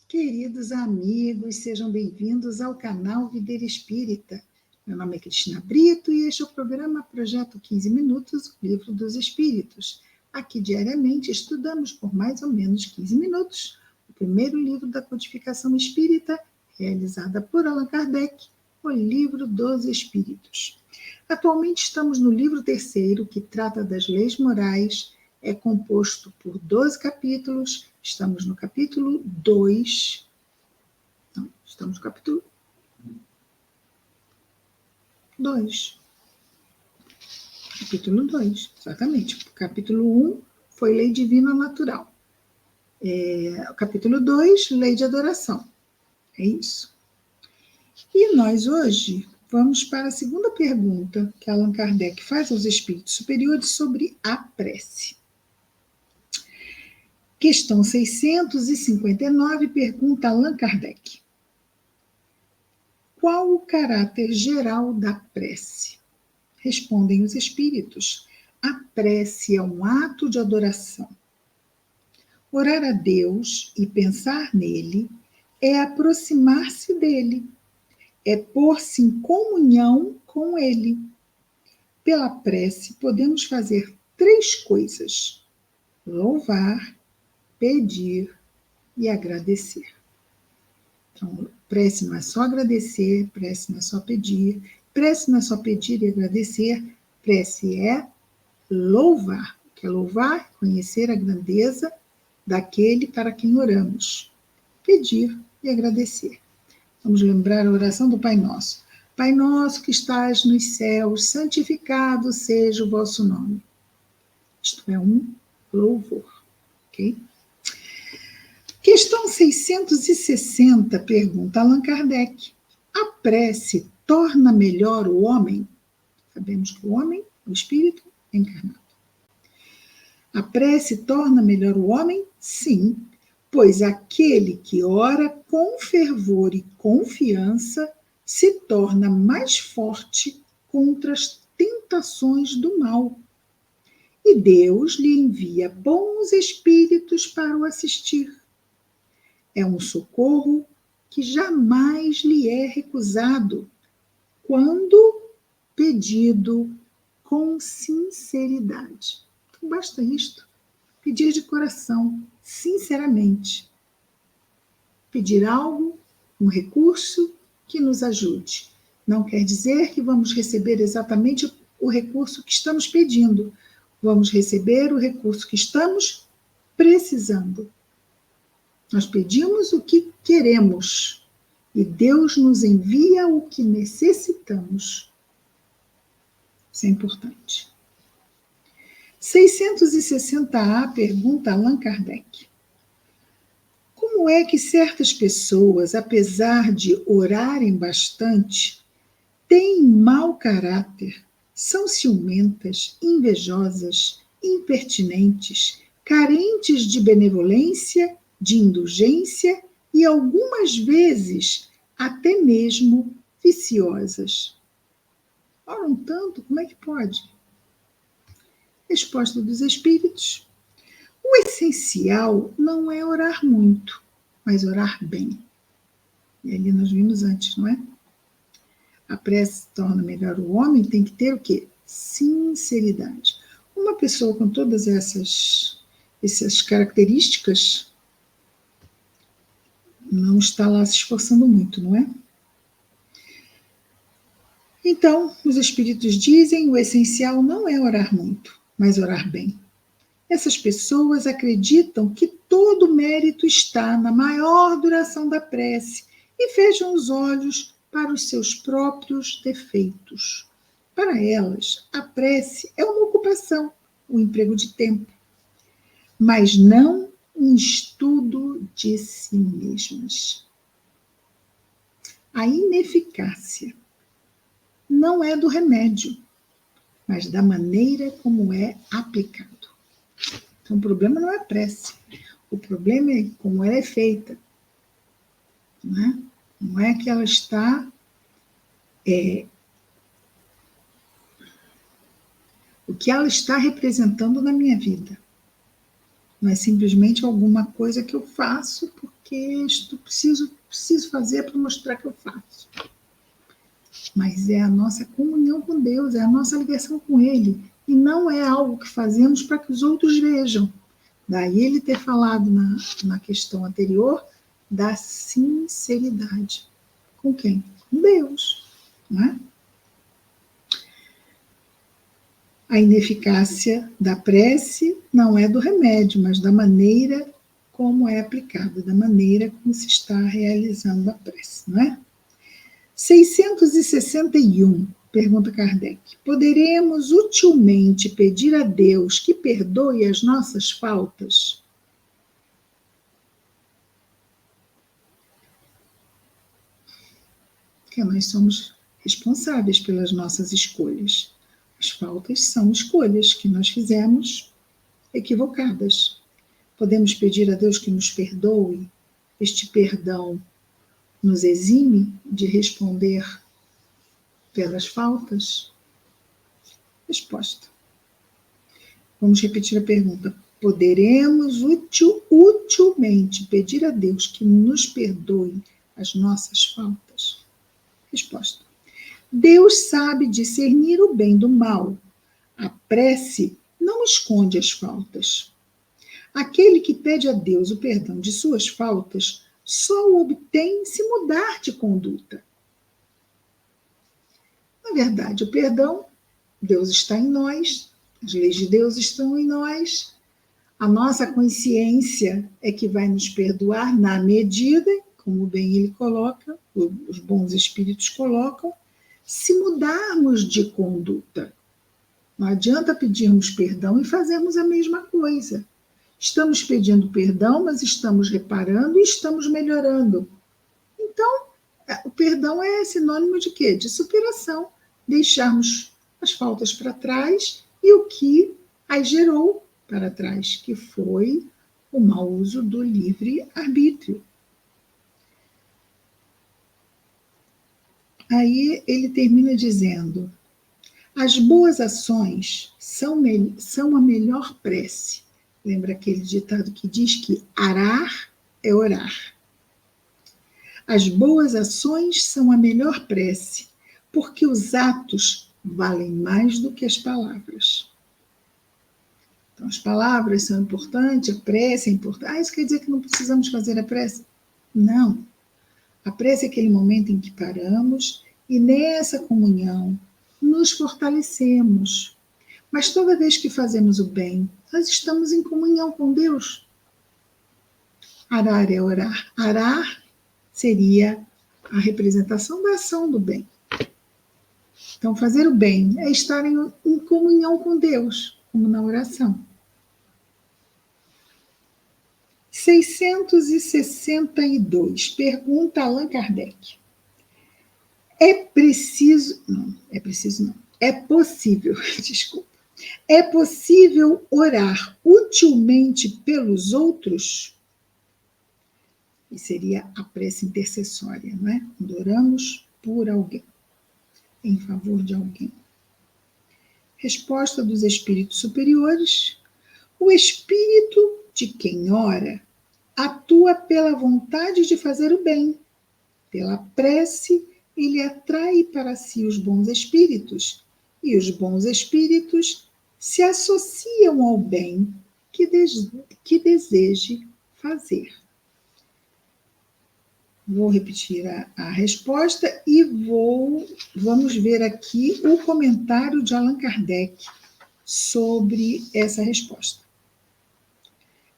Queridos amigos, sejam bem-vindos ao canal Videira Espírita. Meu nome é Cristina Brito e este é o programa Projeto 15 Minutos, o Livro dos Espíritos. Aqui, diariamente, estudamos por mais ou menos 15 minutos o primeiro livro da codificação espírita, realizada por Allan Kardec, o Livro dos Espíritos. Atualmente estamos no livro terceiro, que trata das leis morais, é composto por 12 capítulos, estamos no capítulo 2, estamos no capítulo 2. Capítulo 2, exatamente. O capítulo 1 foi Lei Divina Natural. O capítulo 2, Lei de Adoração. É isso. E nós hoje vamos para a segunda pergunta que Allan Kardec faz aos espíritos superiores sobre a prece. Questão 659, pergunta Allan Kardec. Qual o caráter geral da prece? Respondem os espíritos. A prece é um ato de adoração. Orar a Deus e pensar nele é aproximar-se dele, é pôr-se em comunhão com ele. Pela prece podemos fazer 3 coisas: louvar, pedir e agradecer. Então, prece não é só agradecer, prece não é só pedir, prece não é só pedir e agradecer, prece é louvar. O que é louvar? Conhecer a grandeza daquele para quem oramos. Pedir e agradecer. Vamos lembrar a oração do Pai Nosso. Pai nosso que estás nos céus, santificado seja o vosso nome. Isto é um louvor, ok? Questão 660, pergunta Allan Kardec. A prece torna melhor o homem? Sabemos que o homem, o espírito, é encarnado. A prece torna melhor o homem? Sim, pois aquele que ora com fervor e confiança se torna mais forte contra as tentações do mal. E Deus lhe envia bons espíritos para o assistir. É um socorro que jamais lhe é recusado, quando pedido com sinceridade. Então, basta isto, pedir de coração, sinceramente. Pedir algo, um recurso que nos ajude. Não quer dizer que vamos receber exatamente o recurso que estamos pedindo. Vamos receber o recurso que estamos precisando. Nós pedimos o que queremos e Deus nos envia o que necessitamos. Isso é importante. 660A, pergunta Allan Kardec. Como é que certas pessoas, apesar de orarem bastante, têm mau caráter, são ciumentas, invejosas, impertinentes, carentes de benevolência, de indulgência e algumas vezes até mesmo viciosas? Oram tanto, como é que pode? Resposta dos espíritos. O essencial não é orar muito, mas orar bem. E ali nós vimos antes, não é? A prece torna melhor o homem, tem que ter o quê? Sinceridade. Uma pessoa com todas essas características não está lá se esforçando muito, não é? Então, os espíritos dizem, o essencial não é orar muito, mas orar bem. Essas pessoas acreditam que todo o mérito está na maior duração da prece e fecham os olhos para os seus próprios defeitos. Para elas, a prece é uma ocupação, um emprego de tempo, mas não um estudo de si mesmas. A ineficácia não é do remédio, mas da maneira como é aplicado. Então, o problema não é a prece, o problema é como ela é feita. Não é que ela está... o que ela está representando na minha vida. Não é simplesmente alguma coisa que eu faço porque porque isto preciso fazer para mostrar que eu faço. Mas é a nossa comunhão com Deus, é a nossa ligação com Ele. E não é algo que fazemos para que os outros vejam. Daí ele ter falado na questão anterior da sinceridade. Com quem? Com Deus. Não é? A ineficácia da prece não é do remédio, mas da maneira como é aplicada, da maneira como se está realizando a prece, não é? 661, pergunta Kardec. Poderemos utilmente pedir a Deus que perdoe as nossas faltas? Porque nós somos responsáveis pelas nossas escolhas. As faltas são escolhas que nós fizemos equivocadas. Podemos pedir a Deus que nos perdoe. Este perdão nos exime de responder pelas faltas? Resposta. Vamos repetir a pergunta. Poderemos utilmente pedir a Deus que nos perdoe as nossas faltas? Resposta. Deus sabe discernir o bem do mal. A prece não esconde as faltas. Aquele que pede a Deus o perdão de suas faltas só o obtém se mudar de conduta. Na verdade, o perdão, Deus está em nós, as leis de Deus estão em nós, a nossa consciência é que vai nos perdoar na medida, como bem ele coloca, os bons espíritos colocam, se mudarmos de conduta. Não adianta pedirmos perdão e fazermos a mesma coisa. Estamos pedindo perdão, mas estamos reparando e estamos melhorando. Então, o perdão é sinônimo de quê? De superação. Deixarmos as faltas para trás e o que as gerou para trás, que foi o mau uso do livre-arbítrio. Aí ele termina dizendo: as boas ações são a melhor prece. Lembra aquele ditado que diz que arar é orar. As boas ações são a melhor prece, porque os atos valem mais do que as palavras. Então, as palavras são importantes, a prece é importante. Isso quer dizer que não precisamos fazer a prece? Não. A prece é aquele momento em que paramos e nessa comunhão nos fortalecemos. Mas toda vez que fazemos o bem, nós estamos em comunhão com Deus. Arar é orar. Arar seria a representação da ação do bem. Então, fazer o bem é estar em comunhão com Deus, como na oração. 662, pergunta Allan Kardec. É possível, desculpa. É possível orar utilmente pelos outros? E seria a prece intercessória, não é? Quando oramos por alguém, em favor de alguém. Resposta dos espíritos superiores. O espírito de quem ora atua pela vontade de fazer o bem. Pela prece, ele atrai para si os bons espíritos, e os bons espíritos se associam ao bem que deseje fazer. Vou repetir a resposta e vamos ver aqui o comentário de Allan Kardec sobre essa resposta.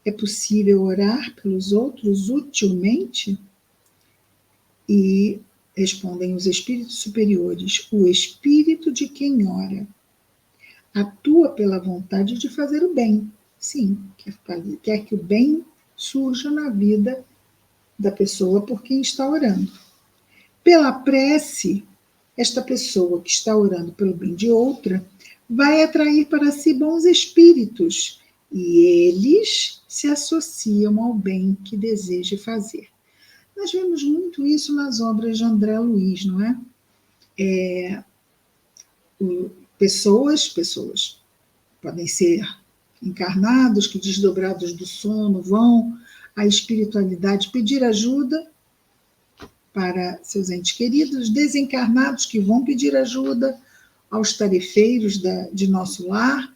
É possível orar pelos outros utilmente? E respondem os espíritos superiores: o espírito de quem ora atua pela vontade de fazer o bem. Sim, quer que o bem surja na vida da pessoa por quem está orando. Pela prece, esta pessoa que está orando pelo bem de outra vai atrair para si bons espíritos e eles se associam ao bem que deseja fazer. Nós vemos muito isso nas obras de André Luiz, não é? Pessoas podem ser encarnados que, desdobrados do sono, vão a espiritualidade pedir ajuda para seus entes queridos, desencarnados que vão pedir ajuda aos tarefeiros de nosso lar,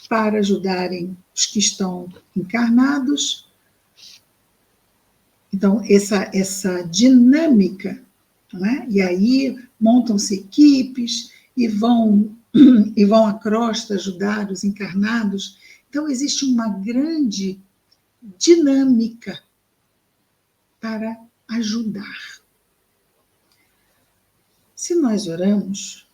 para ajudarem os que estão encarnados. Então, essa dinâmica, não é? E aí montam-se equipes e vão à crosta ajudar os encarnados. Então, existe uma grande dinâmica para ajudar. Se nós oramos,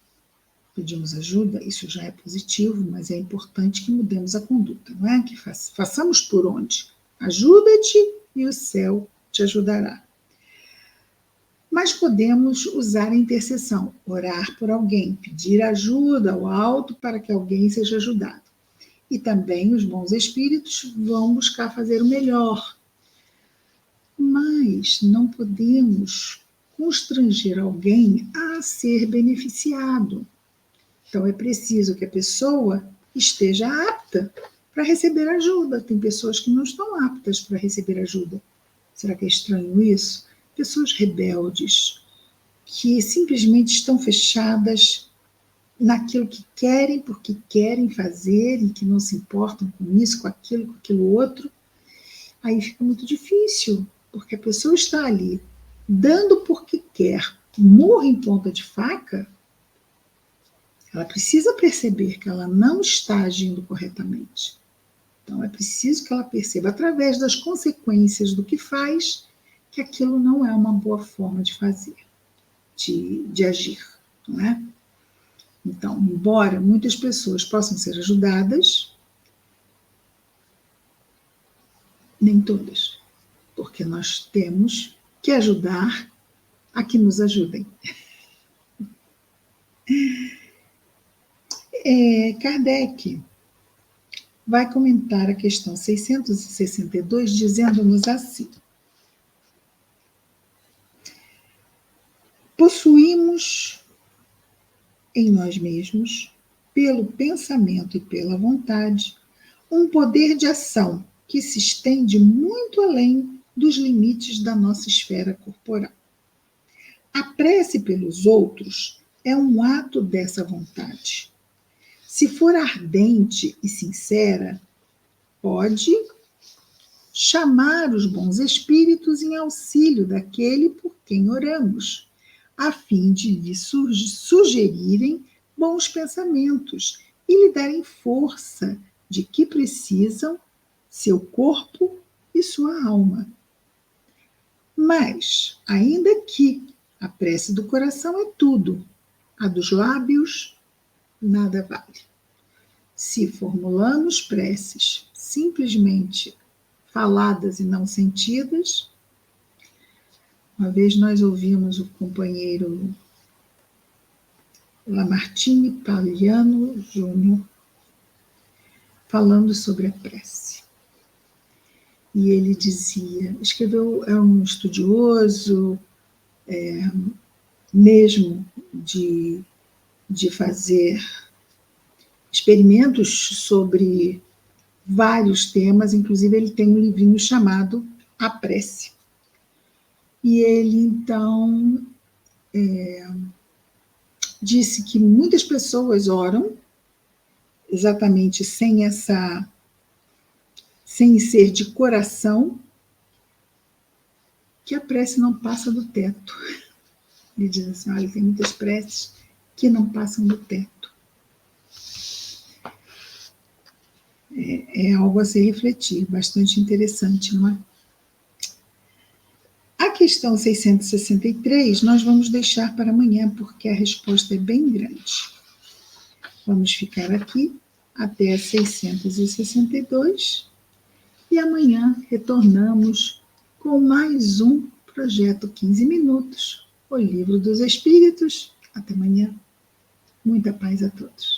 pedimos ajuda, isso já é positivo, mas é importante que mudemos a conduta, não é? Que façamos por onde? Ajuda-te e o céu te ajudará. Mas podemos usar a intercessão, orar por alguém, pedir ajuda ao alto para que alguém seja ajudado. E também os bons espíritos vão buscar fazer o melhor. Mas não podemos constranger alguém a ser beneficiado. Então, é preciso que a pessoa esteja apta para receber ajuda. Tem pessoas que não estão aptas para receber ajuda. Será que é estranho isso? Pessoas rebeldes, que simplesmente estão fechadas naquilo que querem, porque querem fazer e que não se importam com isso, com aquilo outro. Aí fica muito difícil, porque a pessoa está ali dando porque quer, murro em ponta de faca. Ela precisa perceber que ela não está agindo corretamente. Então, é preciso que ela perceba, através das consequências do que faz, que aquilo não é uma boa forma de fazer, de agir, não é? Então, embora muitas pessoas possam ser ajudadas, nem todas, porque nós temos que ajudar a que nos ajudem. Kardec vai comentar a questão 662, dizendo-nos assim: possuímos em nós mesmos, pelo pensamento e pela vontade, um poder de ação que se estende muito além dos limites da nossa esfera corporal. A prece pelos outros é um ato dessa vontade. Se for ardente e sincera, pode chamar os bons espíritos em auxílio daquele por quem oramos, a fim de lhe sugerirem bons pensamentos e lhe darem força de que precisam seu corpo e sua alma. Mas, ainda que a prece do coração é tudo, a dos lábios nada vale. Se formulamos preces simplesmente faladas e não sentidas, uma vez nós ouvimos o companheiro Lamartine Palliano Júnior falando sobre a prece. E ele dizia, é um estudioso, mesmo de fazer experimentos sobre vários temas, inclusive ele tem um livrinho chamado A Prece. E ele, então, disse que muitas pessoas oram exatamente sem ser de coração, que a prece não passa do teto. Ele diz assim, olha, tem muitas preces que não passam do teto. É algo a se refletir, bastante interessante, não é? A questão 663 nós vamos deixar para amanhã, porque a resposta é bem grande. Vamos ficar aqui até a 662 e amanhã retornamos com mais um projeto 15 minutos, o Livro dos Espíritos. Até amanhã. Muita paz a todos.